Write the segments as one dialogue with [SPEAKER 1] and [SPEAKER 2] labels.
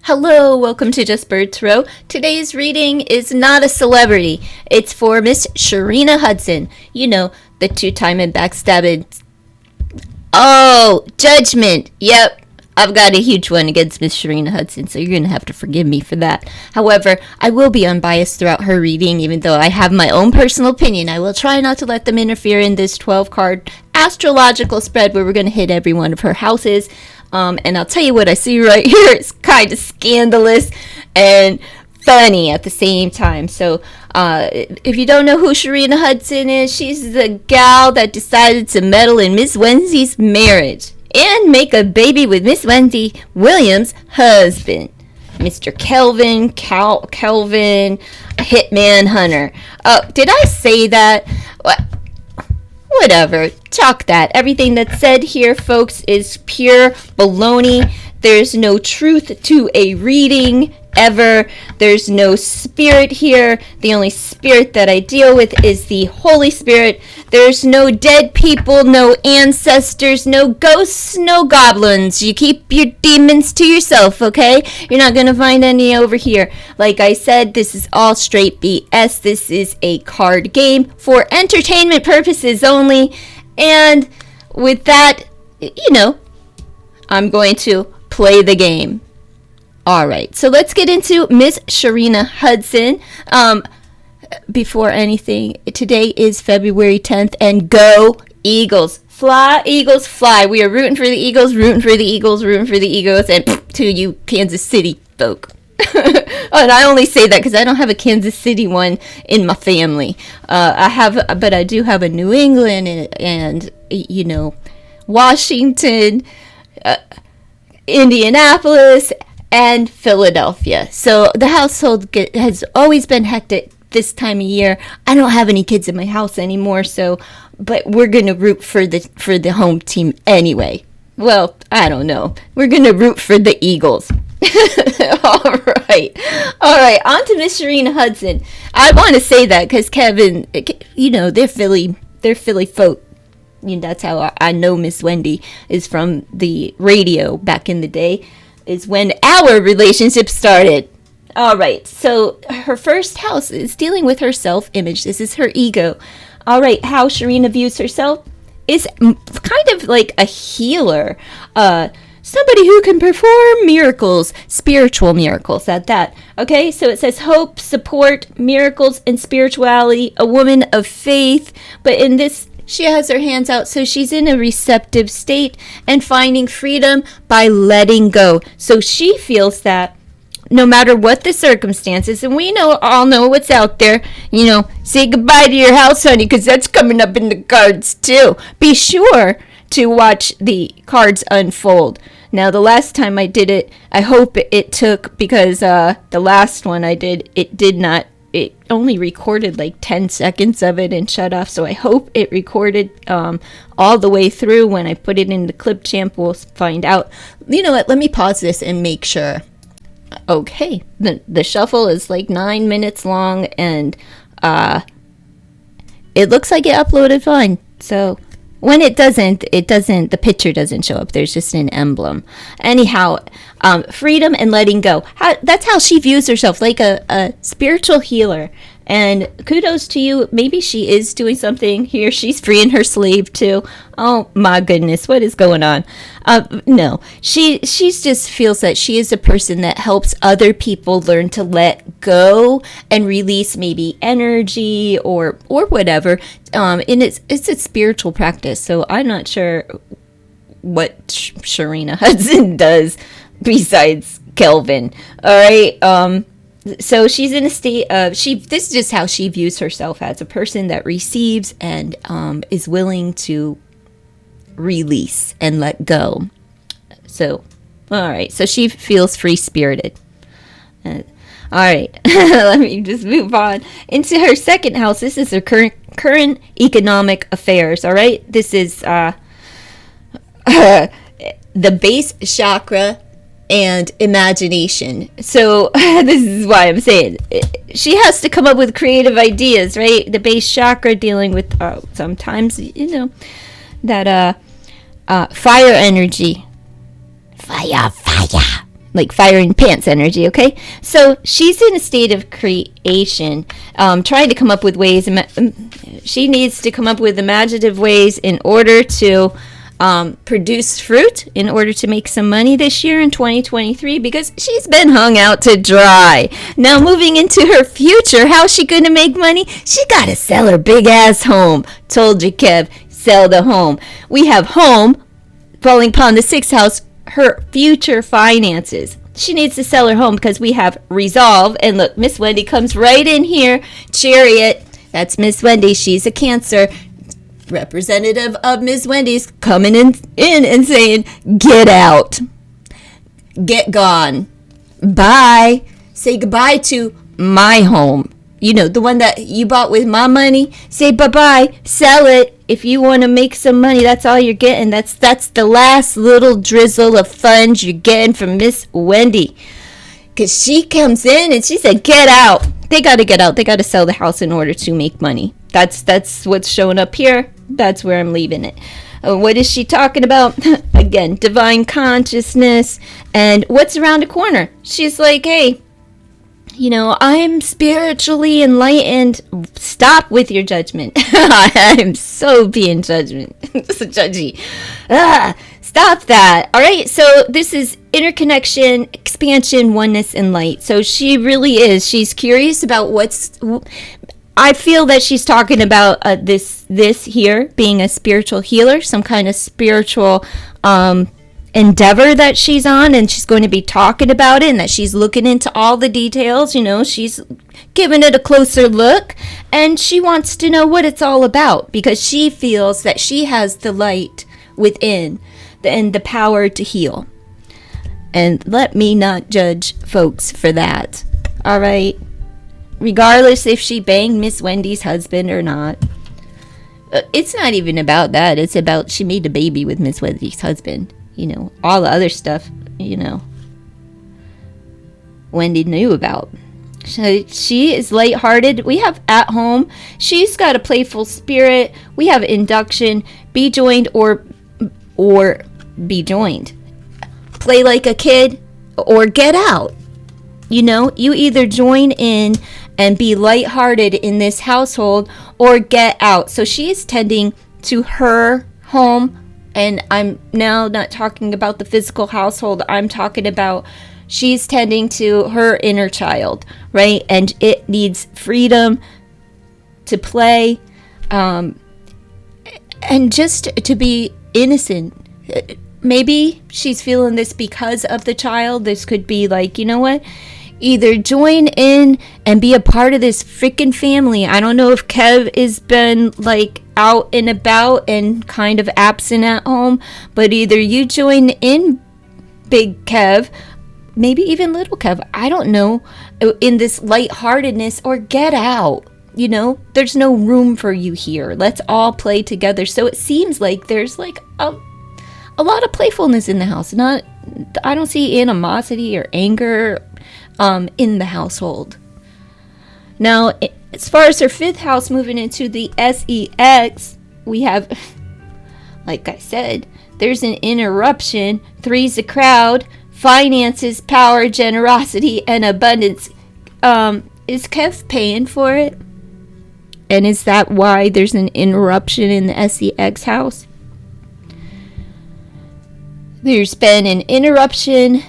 [SPEAKER 1] Hello, welcome to Just Birds Row. Today's reading is not a celebrity. It's for Miss Sharina Hudson. You know, the two-time and backstabbing. Oh, judgment. Yep, I've got a huge one against Miss Sharina Hudson, so you're going to have to forgive me for that. However, I will be unbiased throughout her reading, even though I have my own personal opinion. I will try not to let them interfere in this 12-card astrological spread where we're going to hit every one of her houses. And I'll tell you what I see right here is kind of scandalous and funny at the same time. So if you don't know who Sharina Hudson is, she's the gal that decided to meddle in Miss Wednesday's marriage and make a baby with Miss Wendy Williams' husband, Mr. Kelvin, Hitman Hunter. Did I say that? Whatever, chalk that. Everything that's said here, folks, is pure baloney. There's no truth to a reading, ever. There's no spirit here. The only spirit that I deal with is the Holy Spirit. There's no dead people, no ancestors, no ghosts, no goblins. You keep your demons to yourself, okay? You're not gonna find any over here. Like I said, this is all straight BS. This is a card game for entertainment purposes only. And with that, I'm going to play the game. Alright, so let's get into Miss Sharina Hudson. Before anything, today is February 10th, and go Eagles. Fly, Eagles, fly. We are rooting for the Eagles, and to you Kansas City folk. And I only say that because I don't have a Kansas City one in my family. But I do have a New England and Washington, Indianapolis, and Philadelphia. So the household has always been hectic this time of year. I don't have any kids in my house anymore, but we're gonna root for the home team anyway. Well, I don't know. We're gonna root for the Eagles. All right. On to Miss Sharina Hudson. I want to say that because Kevin, they're Philly folk. That's how I know Miss Wendy is from the radio back in the day. Is when our relationship started. All right, so her first house is dealing with her self-image. This is her ego. All right, how Sharina views herself is kind of like a healer. Somebody who can perform miracles, spiritual miracles at that. Okay, so it says hope, support, miracles, and spirituality, a woman of faith. But in this, she has her hands out, so she's in a receptive state and finding freedom by letting go. So she feels that no matter what the circumstances, and we all know what's out there, say goodbye to your house, honey, because that's coming up in the cards too. Be sure to watch the cards unfold. Now, the last time I did it, I hope it took, because the last one I did, it did not. It only recorded like 10 seconds of it and shut off, so I hope it recorded all the way through. When I put it in the clip champ, we'll find out. You know what, let me pause this and make sure. Okay, the shuffle is like 9 minutes long, and it looks like it uploaded fine. So when it doesn't, the picture doesn't show up. There's just an emblem. Anyhow, freedom and letting go. That's how she views herself, like a spiritual healer. And kudos to you. Maybe she is doing something here. She's freeing her slave too. Oh my goodness, what is going on? No, she just feels that she is a person that helps other people learn to let go and release maybe energy or whatever. And it's a spiritual practice. So I'm not sure what Sharina Hudson does besides Kelvin. All right. So she's in a state of, this is just how she views herself, as a person that receives and is willing to release and let go. So, all right. So she feels free-spirited. All right. Let me just move on into her second house. This is her current economic affairs. All right. This is the base chakra and imagination. So this is why I'm saying she has to come up with creative ideas, right? The base chakra dealing with sometimes that fire energy, fire, like fire in pants energy, okay? So she's in a state of creation, trying to come up with ways. She needs to come up with imaginative ways in order to produce fruit, in order to make some money this year in 2023, because she's been hung out to dry. Now moving into her future, how's she going to make money? She got to sell her big ass home. Told you, Kev, sell the home. We have home, falling upon the 6th house, her future finances. She needs to sell her home because we have resolve. And look, Miss Wendy comes right in here. Chariot, that's Miss Wendy. She's a Cancer. Representative of Miss Wendy's coming in and saying, get out. Get gone. Bye. Say goodbye to my home. You know, the one that you bought with my money. Say bye-bye. Sell it. If you want to make some money, that's all you're getting. That's the last little drizzle of funds you're getting from Miss Wendy. Because she comes in and she said, get out. They got to get out. They got to sell the house in order to make money. That's what's showing up here. That's where I'm leaving it. What is she talking about? Again, divine consciousness. And what's around the corner? She's like, hey, you know, I'm spiritually enlightened. Stop with your judgment. I'm so being so judgy. Stop that. All right. So this is interconnection, expansion, oneness, and light. So she really is. She's curious about I feel that she's talking about this here being a spiritual healer, some kind of spiritual endeavor that she's on, and she's going to be talking about it, and that she's looking into all the details. You know, she's giving it a closer look, and she wants to know what it's all about, because she feels that she has the light within and the power to heal. And let me not judge folks for that. All right, regardless if she banged Miss Wendy's husband or not. It's not even about that. It's about she made a baby with Miss Wendy's husband. You know, all the other stuff, you know, Wendy knew about. She is lighthearted. We have at home. She's got a playful spirit. We have induction, be joined or be joined. Play like a kid or get out. You know, you either join in and be lighthearted in this household or get out. So she is tending to her home. And I'm now not talking about the physical household. I'm talking about she's tending to her inner child, right? And it needs freedom to play, and just to be innocent. Maybe she's feeling this because of the child. This could be like, you know what? Either join in and be a part of this freaking family. I don't know if Kev has been like out and about and kind of absent at home, but either you join in, Big Kev, maybe even Little Kev, I don't know, in this lightheartedness, or get out. You know, there's no room for you here. Let's all play together. So it seems like there's like a lot of playfulness in the house. I don't see animosity or anger in the household. Now, as far as her 5th house moving into the SEX, we have, like I said, there's an interruption. 3's the crowd, finances, power, generosity, and abundance. Is Kev paying for it? And is that why there's an interruption in the SEX house? There's been an interruption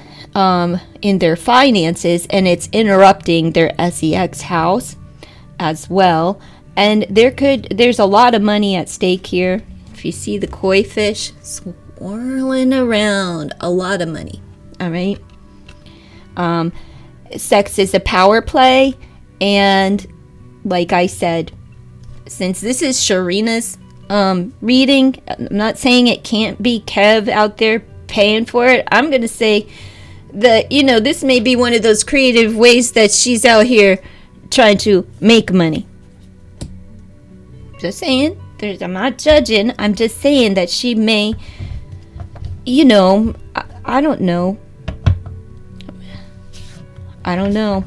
[SPEAKER 1] in their finances, and it's interrupting their SEX house as well. And there's a lot of money at stake here. If you see the koi fish swirling around, a lot of money. All right. Sex is a power play, and like I said, since this is Sharina's reading, I'm not saying it can't be Kev out there paying for it. I'm gonna say that, you know, this may be one of those creative ways that she's out here trying to make money. Just saying. I'm not judging. I'm just saying that she may, you know, I don't know. I don't know.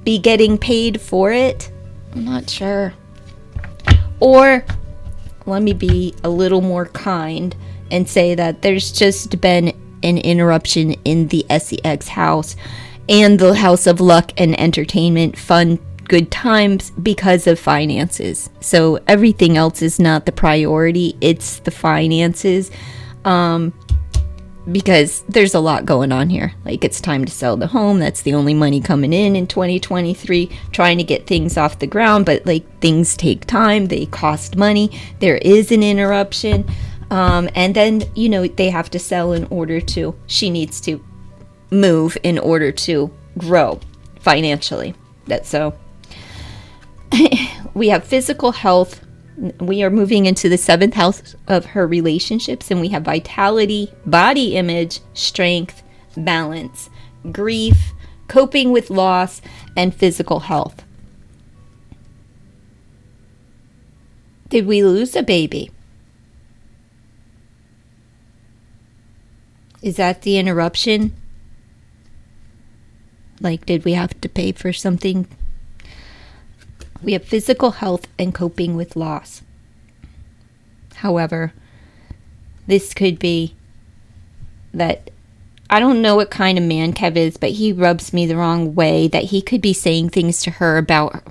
[SPEAKER 1] Be getting paid for it? I'm not sure. Or let me be a little more kind and say that there's just been an interruption in the SEX house and the house of luck and entertainment, fun, good times, because of finances. So everything else is not the priority, it's the finances, because there's a lot going on here. Like, it's time to sell the home. That's the only money coming in 2023, trying to get things off the ground, but like, things take time, they cost money, there is an interruption, and then, you know, they have to sell in order to, she needs to move in order to grow financially. That's so. We have physical health. We are moving into the 7th house of her relationships, and we have vitality, body image, strength, balance, grief, coping with loss, and physical health. Did we lose a baby? Is that the interruption? Like, did we have to pay for something? We have physical health and coping with loss. However, this could be that, I don't know what kind of man Kev is, but he rubs me the wrong way, that he could be saying things to her about,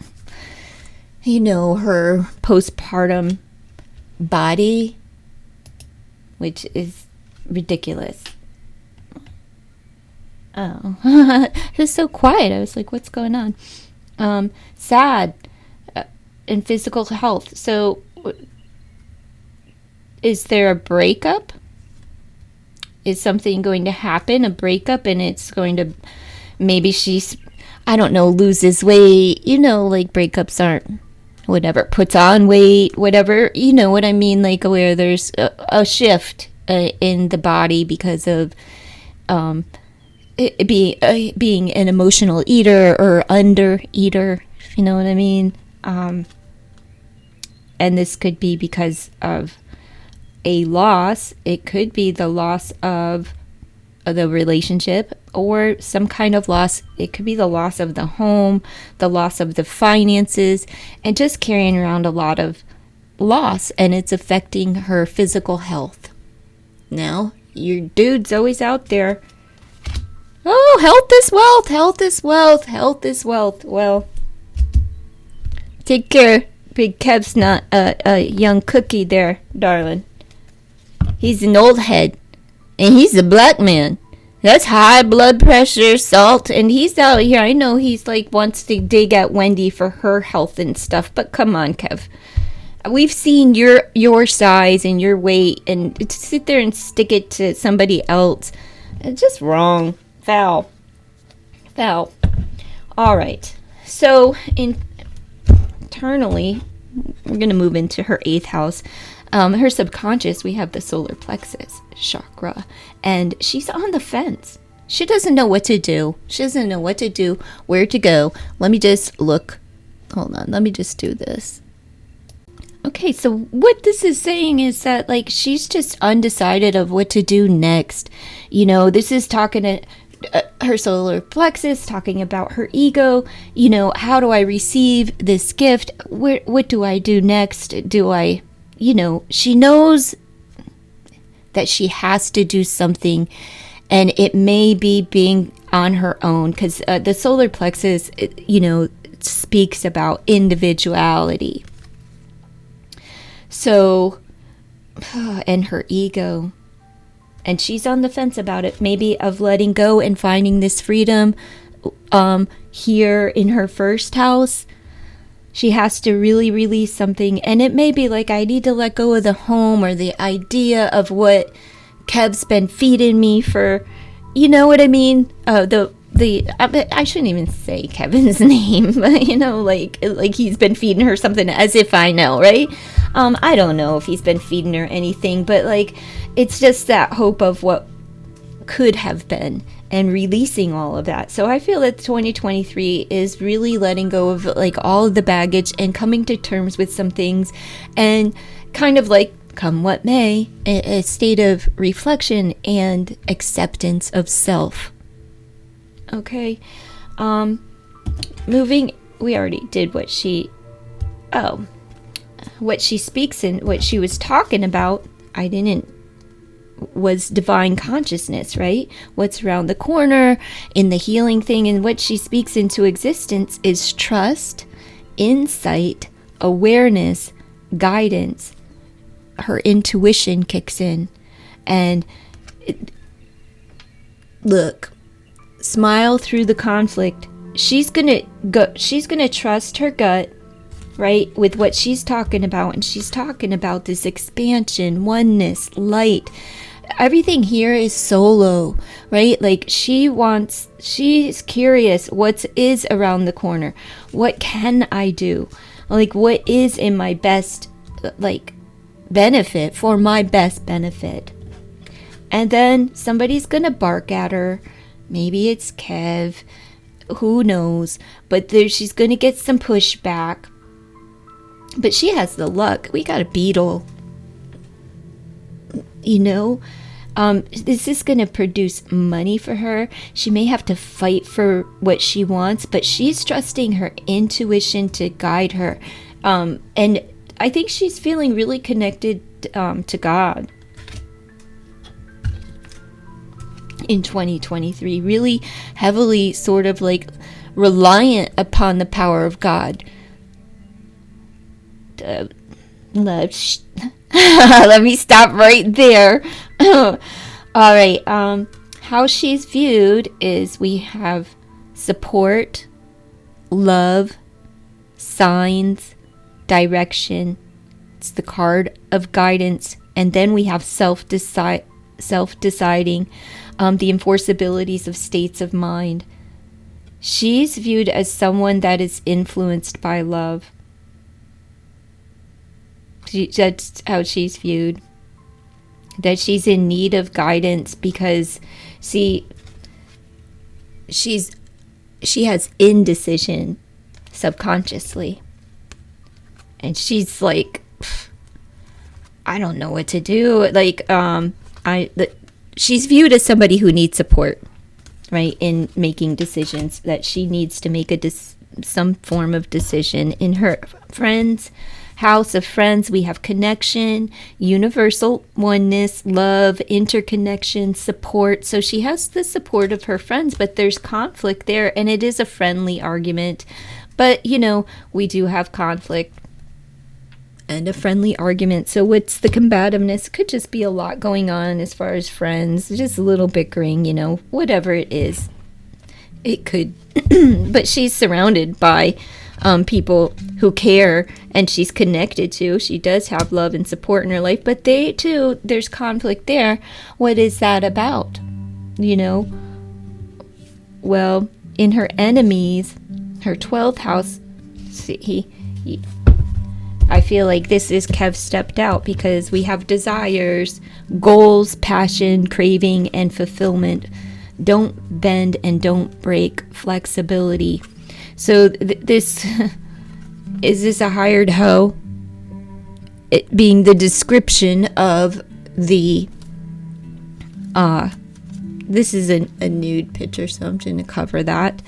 [SPEAKER 1] you know, her postpartum body, which is ridiculous. Oh, it was so quiet. I was like, what's going on? Sad and physical health. So, is there a breakup? Is something going to happen? A breakup, and it's going to, maybe she's, I don't know, loses weight. You know, like, breakups aren't, whatever, puts on weight, whatever, you know what I mean? Like, where there's a shift in the body because of being an emotional eater or under eater, if you know what I mean. And this could be because of a loss. It could be the loss of the relationship, or some kind of loss. It could be the loss of the home, the loss of the finances, and just carrying around a lot of loss, and it's affecting her physical health. Now, your dude's always out there. Oh, health is wealth, health is wealth, health is wealth. Well, take care. Big Kev's not a young cookie there, darling. He's an old head, and he's a black man. That's high blood pressure, salt, and he's out here. I know he's like wants to dig at Wendy for her health and stuff, but come on, Kev. We've seen your size and your weight, and to sit there and stick it to somebody else, it's just wrong. Foul. All right. So internally, we're going to move into her 8th house. Her subconscious, we have the solar plexus chakra, and she's on the fence. She doesn't know what to do. She doesn't know what to do, where to go. Let me just look. Hold on. Let me just do this. Okay, so what this is saying is that, like, she's just undecided of what to do next. You know, this is talking to her solar plexus, talking about her ego. You know, how do I receive this gift? What do I do next? Do I, you know, she knows that she has to do something, and it may be being on her own, because the solar plexus, you know, speaks about individuality. So, and her ego. And she's on the fence about it, maybe of letting go and finding this freedom here in her 1st house. She has to really release something. And it may be like, I need to let go of the home, or the idea of what Kev's been feeding me for, you know what I mean? I shouldn't even say Kevin's name, but, you know, like he's been feeding her something, as if I know, right? I don't know if he's been feeding her anything, but like, it's just that hope of what could have been and releasing all of that. So I feel that 2023 is really letting go of like all of the baggage and coming to terms with some things, and kind of like, come what may, a state of reflection and acceptance of self. Okay. Moving, we already did what she speaks and what she was talking about. I didn't was divine consciousness, right? What's around the corner in the healing thing, and what she speaks into existence is trust, insight, awareness, guidance. Her intuition kicks in. And look, smile through the conflict. She's gonna trust her gut, right, with what she's talking about. And she's talking about this expansion, oneness, light. Everything here is solo, right? Like she's curious what is around the corner. What can I do? Like, what is in my best, like, benefit, for my best benefit? And then somebody's gonna bark at her. Maybe it's Kev, who knows, but she's gonna get some pushback. But she has the luck. We got a beetle, you know. This is going to produce money for her. She may have to fight for what she wants, but she's trusting her intuition to guide her. And I think she's feeling really connected to God in 2023, really heavily sort of like reliant upon the power of God. Let me stop right there. All right. How she's viewed is we have support, love, signs, direction. It's the card of guidance. And then we have self-deciding, the enforceabilities of states of mind. She's viewed as someone that is influenced by love. That's how she's viewed. That she's in need of guidance because, see, she has indecision subconsciously. And she's like, I don't know what to do. Like, she's viewed as somebody who needs support, right, in making decisions. That she needs to make some form of decision. In her friends' house of friends, we have connection, universal oneness, love, interconnection, support. So she has the support of her friends, but there's conflict there, and it is a friendly argument. But, you know, we do have conflict and a friendly argument. So what's the combativeness? Could just be a lot going on as far as friends, just a little bickering, you know, whatever it is. It could, but she's surrounded by people who care, and she's connected to. She does have love and support in her life, but they too, there's conflict there. What is that about? You know? Well, in her enemies, her 12th house, I feel like this is Kev stepped out, because we have desires, goals, passion, craving, and fulfillment. Don't bend and don't break, flexibility. So this is this a hired hoe? It being the description of the this is a nude picture, so I'm going to cover that.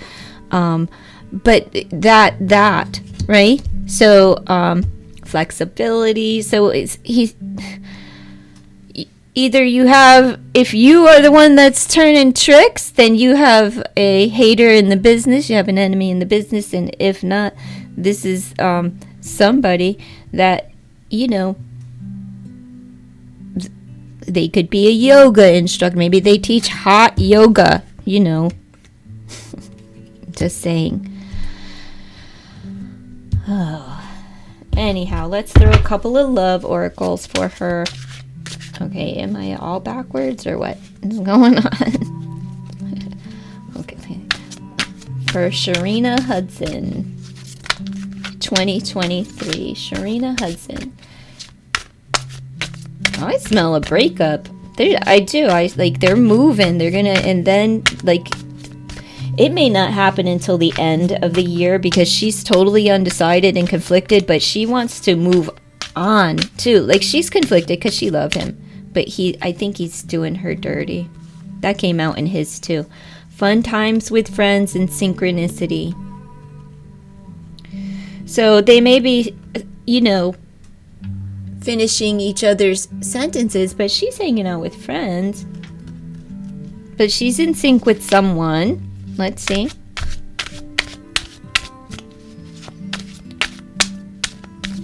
[SPEAKER 1] But that right? So flexibility. So he's either you have, if you are the one that's turning tricks, then you have a hater in the business, you have an enemy in the business, and if not, this is somebody that, you know, they could be a yoga instructor. Maybe they teach hot yoga, you know. Just saying. Oh. Anyhow, let's throw a couple of love oracles for her. Okay, am I all backwards or what is going on? Okay. For Sharina Hudson, 2023. Sharina Hudson. Oh, I smell a breakup. I do. They're moving. They're gonna, and then, like, it may not happen until the end of the year, because she's totally undecided and conflicted, but she wants to move on too. Like, she's conflicted because she loved him, but I think he's doing her dirty. That came out in his too. Fun times with friends and synchronicity. So they may be, you know, finishing each other's sentences, but she's hanging out with friends. But she's in sync with someone. Let's see.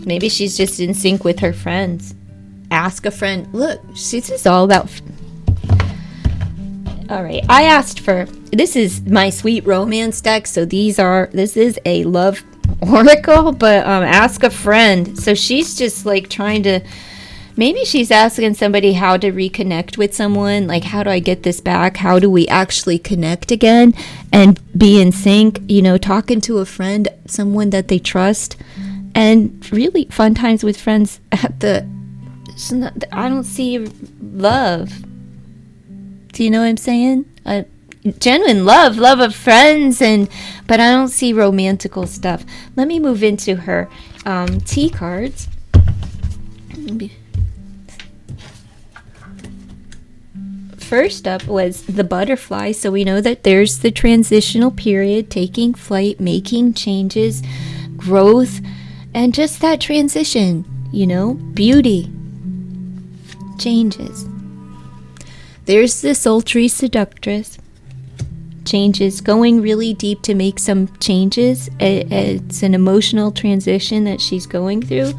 [SPEAKER 1] Maybe she's just in sync with her friends. Ask a friend. Look, this is all about... All right, I asked for... This is my sweet romance deck, so this is a love oracle, but ask a friend. So she's just like trying to... Maybe she's asking somebody how to reconnect with someone. Like, how do I get this back? How do we actually connect again and be in sync? You know, talking to a friend, someone that they trust. And really fun times with friends at I don't see love. Do you know what I'm saying? Genuine love of friends, but I don't see romantical stuff. Let me move into her T cards. First up was the butterfly, so we know that there's the transitional period, taking flight, making changes, growth, and just that transition, you know, beauty, changes. There's the sultry seductress, changes, going really deep to make some changes. It's an emotional transition that she's going through.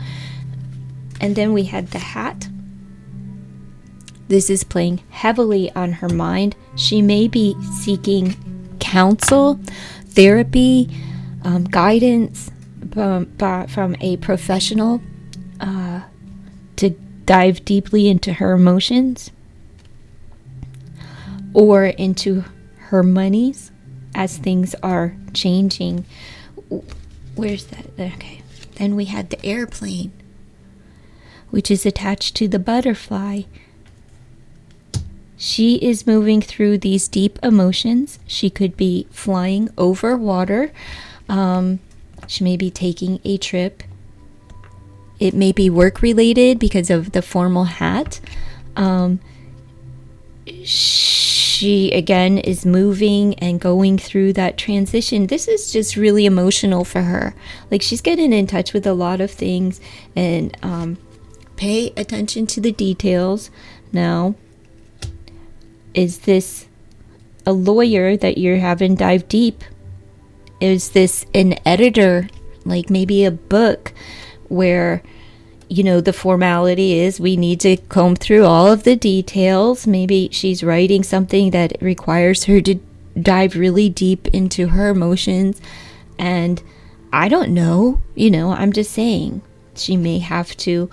[SPEAKER 1] And then we had the hat. This is playing heavily on her mind. She may be seeking counsel, therapy, guidance from a professional to dive deeply into her emotions or into her monies as things are changing. Where's that? Okay. Then we had the airplane, which is attached to the butterfly. She is moving through these deep emotions. She could be flying over water. She may be taking a trip. It may be work related because of the formal hat. She, again, is moving and going through that transition. This is just really emotional for her. Like, she's getting in touch with a lot of things, and pay attention to the details. Now, is this a lawyer that you're having dive deep? Is this an editor, like maybe a book where, you know, the formality is we need to comb through all of the details? Maybe she's writing something that requires her to dive really deep into her emotions. And I don't know, you know, I'm just saying she may have to,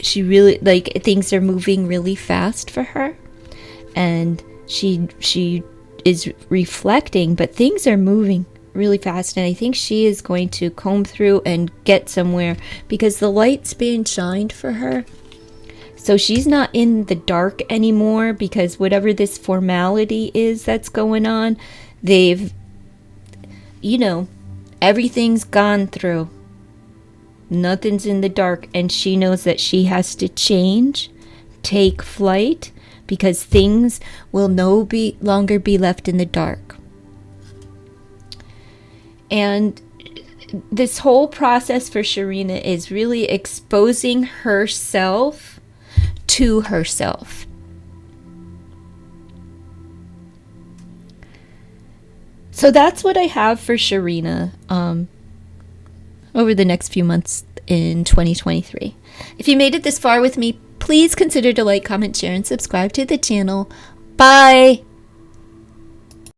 [SPEAKER 1] she really, like, things are moving really fast for her. And she is reflecting, but things are moving really fast, and I think she is going to comb through and get somewhere because the light's being shined for her. So she's not in the dark anymore, because whatever this formality is that's going on, they've, you know, everything's gone through. Nothing's in the dark, and she knows that she has to change, take flight, because things will no longer be left in the dark. And this whole process for Sharina is really exposing herself to herself. So that's what I have for Sharina over the next few months in 2023. If you made it this far with me, please consider to like, comment, share, and subscribe to the channel. Bye!